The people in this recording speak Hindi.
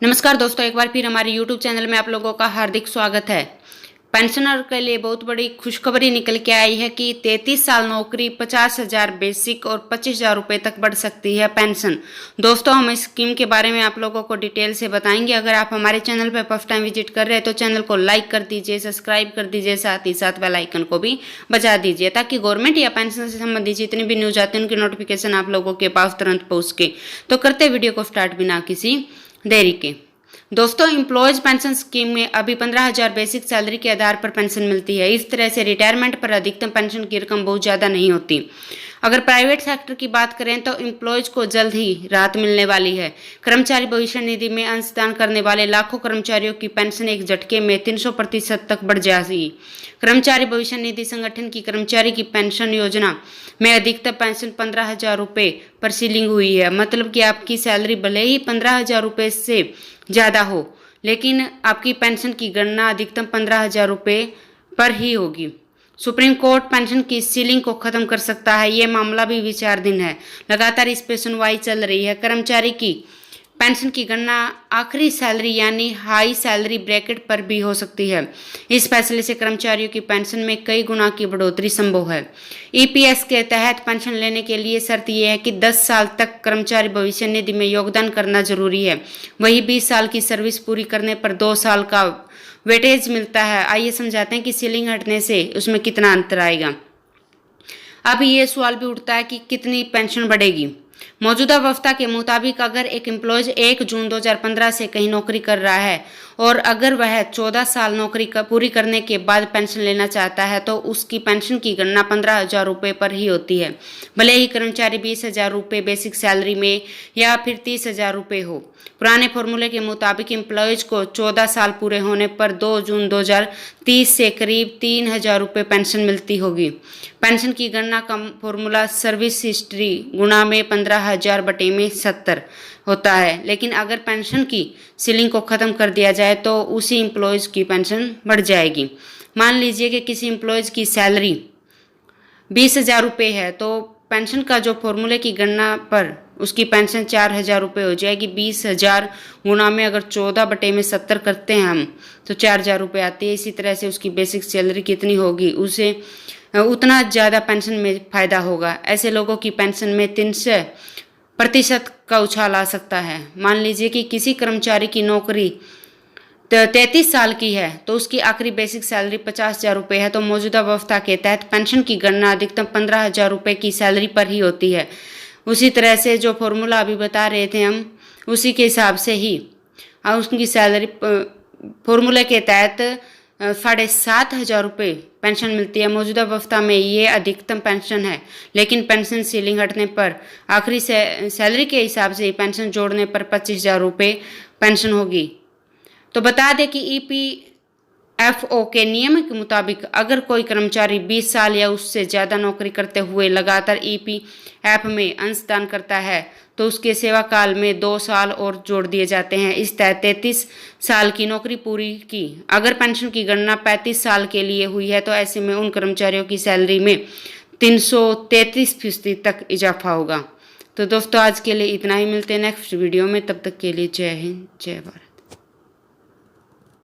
नमस्कार दोस्तों, एक बार फिर हमारे YouTube चैनल में आप लोगों का हार्दिक स्वागत है। पेंशनर के लिए बहुत बड़ी खुशखबरी निकल के आई है कि 33 साल नौकरी 50,000 बेसिक और 25,000 रुपये तक बढ़ सकती है पेंशन। दोस्तों, हम इस स्कीम के बारे में आप लोगों को डिटेल से बताएंगे। अगर आप हमारे चैनल पर फर्स्ट टाइम विजिट कर रहे हैं तो चैनल को लाइक कर दीजिए, सब्सक्राइब कर दीजिए, साथ ही साथ बेल आइकन को भी बजा दीजिए ताकि गवर्नमेंट या पेंशन से संबंधित जितनी भी न्यूज आती है उनकी नोटिफिकेशन आप लोगों के पास तुरंत पहुँच के। तो करते वीडियो को स्टार्ट बिना किसी देरी के। दोस्तों, एम्प्लॉयज पेंशन स्कीम में अभी 15,000 बेसिक सैलरी के आधार पर पेंशन मिलती है। इस तरह से रिटायरमेंट पर अधिकतम पेंशन की रकम बहुत ज़्यादा नहीं होती। अगर प्राइवेट सेक्टर की बात करें तो एम्प्लॉयज को जल्द ही राहत मिलने वाली है। कर्मचारी भविष्य निधि में अंशदान करने वाले लाखों कर्मचारियों की पेंशन एक झटके में 300% तक बढ़ जाएगी। कर्मचारी भविष्य निधि संगठन की कर्मचारी की पेंशन योजना में अधिकतम पेंशन 15,000 रुपये पर सीलिंग हुई है। मतलब कि आपकी सैलरी भले ही 15,000 रुपये से ज़्यादा हो, लेकिन आपकी पेंशन की गणना अधिकतम 15,000 रुपये पर ही होगी। सुप्रीम कोर्ट पेंशन की सीलिंग को खत्म कर सकता है। ये मामला भी विचाराधीन है। लगातार इस पे सुनवाई चल रही है। कर्मचारी की पेंशन की गणना आखिरी सैलरी यानी हाई सैलरी ब्रैकेट पर भी हो सकती है। इस फैसले से कर्मचारियों की पेंशन में कई गुना की बढ़ोतरी संभव है। ईपीएस के तहत पेंशन लेने के लिए शर्त यह है कि 10 साल तक कर्मचारी भविष्य निधि में योगदान करना जरूरी है। वही 20 साल की सर्विस पूरी करने पर 2 साल का वेटेज मिलता है। आइए समझाते हैं कि सीलिंग हटने से उसमें कितना अंतर आएगा। अब ये सवाल भी उठता है कि कितनी पेंशन बढ़ेगी। मौजूदा व्यवस्था के मुताबिक अगर एक एम्प्लॉयज 1 जून 2015 से कहीं नौकरी कर रहा है और अगर वह 14 साल नौकरी पूरी करने के बाद पेंशन लेना चाहता है तो उसकी पेंशन की गणना 15,000 रुपये पर ही होती है, भले ही कर्मचारी 20,000 रुपये बेसिक सैलरी में या फिर 30,000 रुपये हो। पुराने फॉर्मूले के मुताबिक एम्प्लॉयज को 14 साल पूरे होने पर 2 जून 2030 से करीब 3,000 रुपये पेंशन मिलती होगी। पेंशन की गणना का फॉर्मूला सर्विस हिस्ट्री गुणा में 15,000 बटे में 70 होता है। लेकिन अगर पेंशन की सीलिंग को ख़त्म कर दिया जाए तो उसी एम्प्लॉयज़ की पेंशन बढ़ जाएगी। मान लीजिए कि किसी एम्प्लॉयज़ की सैलरी 20,000 रुपये है तो पेंशन का जो फॉर्मूले की गणना पर उसकी पेंशन 4,000 रुपये हो जाएगी। 20,000 गुणा में अगर 14 बटे में 70 करते हैं हम तो 4,000 रुपये आती है। इसी तरह से उसकी बेसिक सैलरी कितनी होगी उसे उतना ज़्यादा पेंशन में फ़ायदा होगा। ऐसे लोगों की पेंशन में 300% का उछाल आ सकता है। मान लीजिए कि किसी कर्मचारी की नौकरी 33 साल की है तो उसकी आखिरी बेसिक सैलरी 50,000 रुपये है, तो मौजूदा व्यवस्था के तहत पेंशन की गणना अधिकतम 15,000 रुपये की सैलरी पर ही होती है। उसी तरह से जो फॉर्मूला अभी बता रहे थे हम, उसी के हिसाब से ही उसकी सैलरी फॉर्मूले के तहत 7,500 रुपये पेंशन मिलती है। मौजूदा व्यवस्था में ये अधिकतम पेंशन है, लेकिन पेंशन सीलिंग हटने पर आखिरी सैलरी के हिसाब से पेंशन जोड़ने पर 25,000 रुपये पेंशन होगी। तो बता दें कि ईपीएफओ के नियम के मुताबिक अगर कोई कर्मचारी 20 साल या उससे ज़्यादा नौकरी करते हुए लगातार ईपीएफ में अंशदान करता है तो उसके सेवा काल में 2 साल और जोड़ दिए जाते हैं। इस तहत 33 साल की नौकरी पूरी की अगर पेंशन की गणना 35 साल के लिए हुई है तो ऐसे में उन कर्मचारियों की सैलरी में 333% तक इजाफा होगा। तो दोस्तों, आज के लिए इतना ही। मिलते हैं नेक्स्ट वीडियो में। तब तक के लिए जय हिंद, जय भारत।